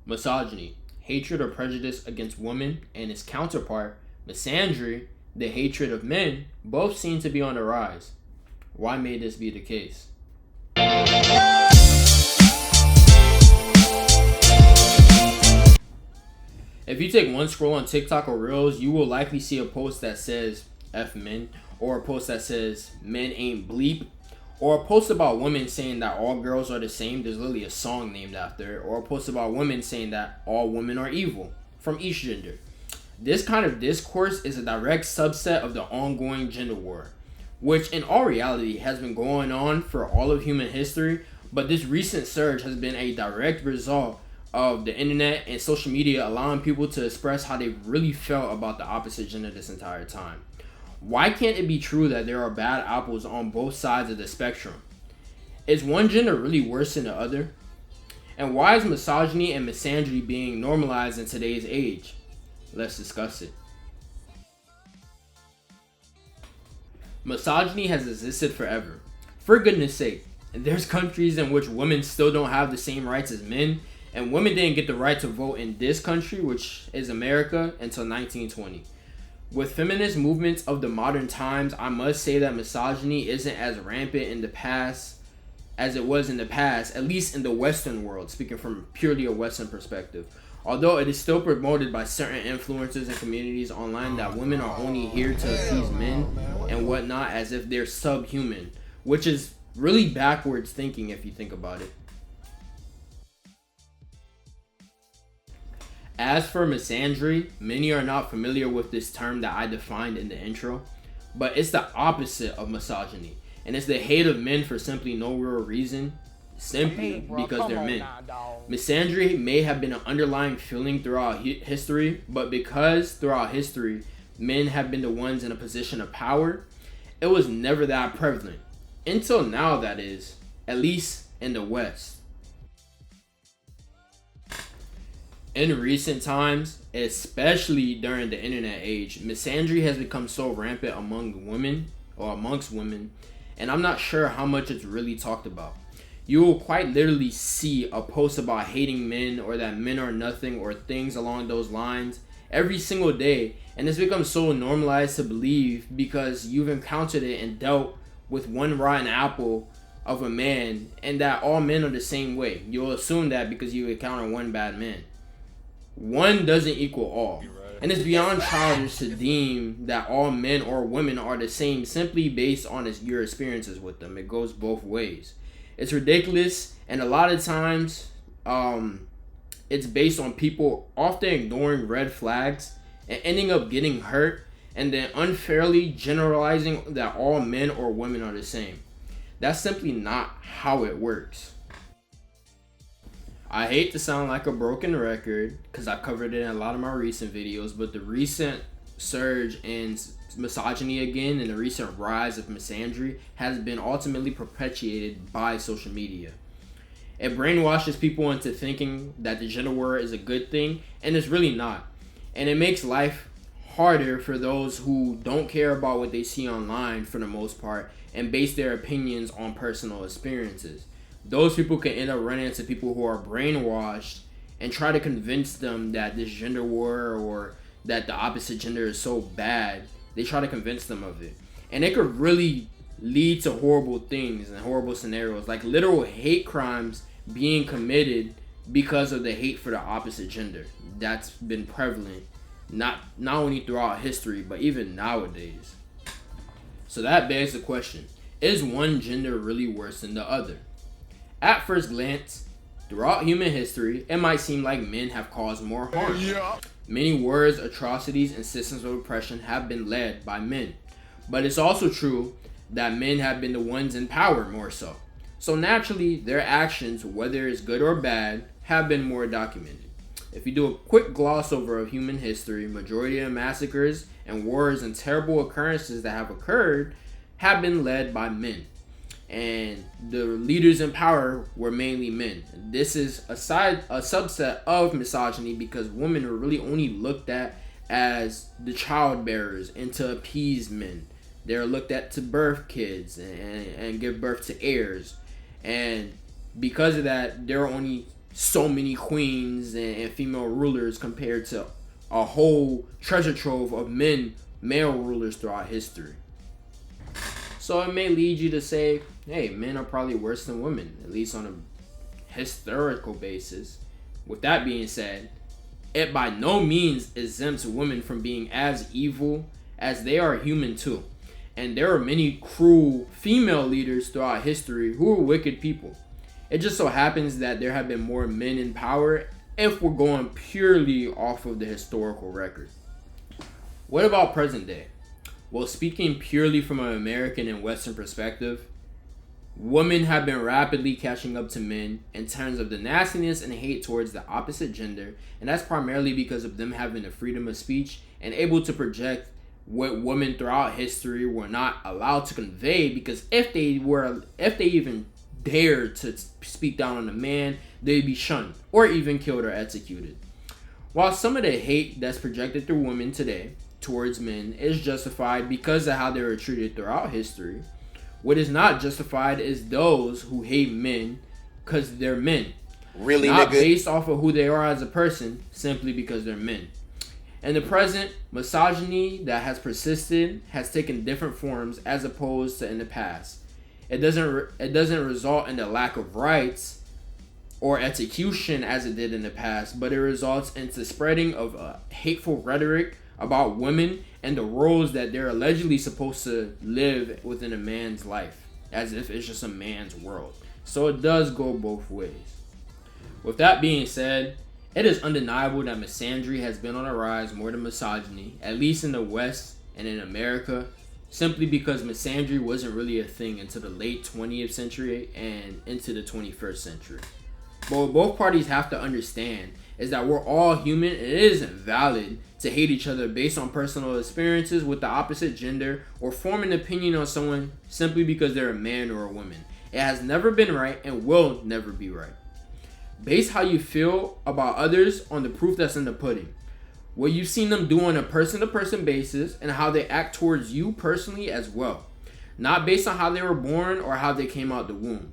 Misogyny, hatred or prejudice against women, and its counterpart, misandry, the hatred of men, both seem to be on the rise. Why may this be the case? If you take one scroll on TikTok or Reels, you will likely see a post that says F men, or a post that says men ain't bleep, or a post about women saying that all girls are the same. There's literally a song named after it, or a post about women saying that all women are evil from each gender. This kind of discourse is a direct subset of the ongoing gender war, which in all reality has been going on for all of human history, but this recent surge has been a direct result of the internet and social media allowing people to express how they really felt about the opposite gender this entire time. Why can't it be true that there are bad apples on both sides of the spectrum? Is one gender really worse than the other? And why is misogyny and misandry being normalized in today's age? Let's discuss it. Misogyny has existed forever. For goodness sake, there's countries in which women still don't have the same rights as men, and women didn't get the right to vote in this country, which is America, until 1920. With feminist movements of the modern times, I must say that misogyny isn't as rampant in the past as it was in the past, at least in the Western world, speaking from purely a Western perspective. Although it is still promoted by certain influencers and communities online that women are only here to appease men and whatnot as if they're subhuman, which is really backwards thinking if you think about it. As for misandry, many are not familiar with this term that I defined in the intro, but it's the opposite of misogyny, and it's the hate of men for simply no real reason, simply because they're men. Misandry may have been an underlying feeling throughout history, but because throughout history men have been the ones in a position of power, it was never that prevalent. Until now, that is, at least in the West. In recent times, especially during the internet age, misandry has become so rampant amongst women, and I'm not sure how much it's really talked about. You will quite literally see a post about hating men or that men are nothing or things along those lines every single day, and it's become so normalized to believe because you've encountered it and dealt with one rotten apple of a man, and that all men are the same way. You'll assume that because you encounter one bad man. One doesn't equal all. And it's beyond childish to deem that all men or women are the same simply based on your experiences with them. It goes both ways. It's ridiculous, and a lot of times it's based on people often ignoring red flags and ending up getting hurt and then unfairly generalizing that all men or women are the same. That's simply not how it works. I hate to sound like a broken record because I covered it in a lot of my recent videos, but the recent surge in misogyny again and the recent rise of misandry has been ultimately perpetuated by social media. It brainwashes people into thinking that the gender war is a good thing, and it's really not. And it makes life harder for those who don't care about what they see online for the most part and base their opinions on personal experiences. Those people can end up running into people who are brainwashed and try to convince them that this gender war or that the opposite gender is so bad. They try to convince them of it. And it could really lead to horrible things and horrible scenarios, like literal hate crimes being committed because of the hate for the opposite gender. That's been prevalent, not only throughout history, but even nowadays. So that begs the question, is one gender really worse than the other? At first glance, throughout human history, it might seem like men have caused more harm. Many wars, atrocities, and systems of oppression have been led by men. But it's also true that men have been the ones in power more so. So naturally, their actions, whether it's good or bad, have been more documented. If you do a quick gloss over of human history, majority of massacres and wars and terrible occurrences that have occurred have been led by men. And the leaders in power were mainly men. This is a subset of misogyny because women are really only looked at as the child bearers and to appease men. They're looked at to birth kids and give birth to heirs. And because of that, they're only so many queens and female rulers compared to a whole treasure trove of male rulers throughout history. So it may lead you to say, hey, men are probably worse than women, at least on a historical basis. With that being said, it by no means exempts women from being as evil, as they are human too. And there are many cruel female leaders throughout history who are wicked people. It just so happens that there have been more men in power if we're going purely off of the historical record. What about present day? Well, speaking purely from an American and Western perspective, women have been rapidly catching up to men in terms of the nastiness and hate towards the opposite gender, and that's primarily because of them having the freedom of speech and able to project what women throughout history were not allowed to convey, because if they even dared to speak down on a man, they'd be shunned or even killed or executed. While some of the hate that's projected through women today towards men is justified because of how they were treated throughout history, what is not justified is those who hate men because they're men. Really, not nigga? Based off of who they are as a person, simply because they're men. In the present, misogyny that has persisted has taken different forms as opposed to in the past. It doesn't result in the lack of rights or execution as it did in the past, but it results in the spreading of hateful rhetoric about women and the roles that they're allegedly supposed to live within a man's life, as if it's just a man's world. So it does go both ways. With that being said, it is undeniable that misandry has been on a rise more than misogyny, at least in the West and in America, simply because misandry wasn't really a thing until the late 20th century and into the 21st century. But what both parties have to understand is that we're all human, and it isn't valid to hate each other based on personal experiences with the opposite gender or form an opinion on someone simply because they're a man or a woman. It has never been right and will never be right. Base how you feel about others on the proof that's in the pudding. What you've seen them do on a person-to-person basis and how they act towards you personally as well. Not based on how they were born or how they came out the womb.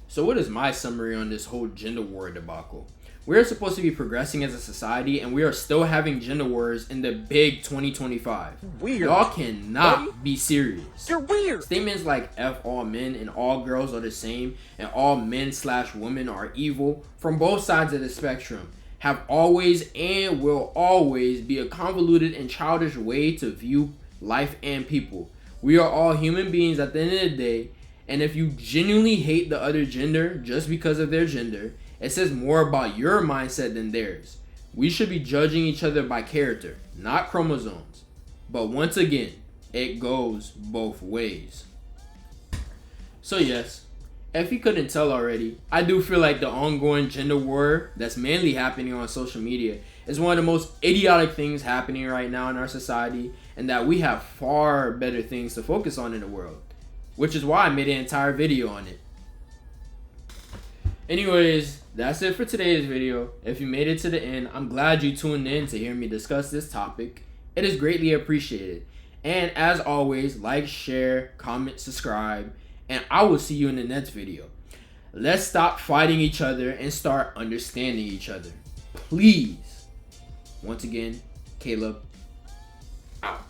So what is my summary on this whole gender war debacle? We are supposed to be progressing as a society, and we are still having gender wars in the big 2025. Weird. Y'all cannot be serious. You're weird. Statements like F all men and all girls are the same and all men/women are evil from both sides of the spectrum have always and will always be a convoluted and childish way to view life and people. We are all human beings at the end of the day, and if you genuinely hate the other gender just because of their gender, it says more about your mindset than theirs. We should be judging each other by character, not chromosomes. But once again, it goes both ways. So yes, if you couldn't tell already, I do feel like the ongoing gender war that's mainly happening on social media is one of the most idiotic things happening right now in our society, and that we have far better things to focus on in the world, which is why I made an entire video on it. Anyways, that's it for today's video. If you made it to the end, I'm glad you tuned in to hear me discuss this topic. It is greatly appreciated. And as always, like, share, comment, subscribe, and I will see you in the next video. Let's stop fighting each other and start understanding each other. Please. Once again, Caleb, out.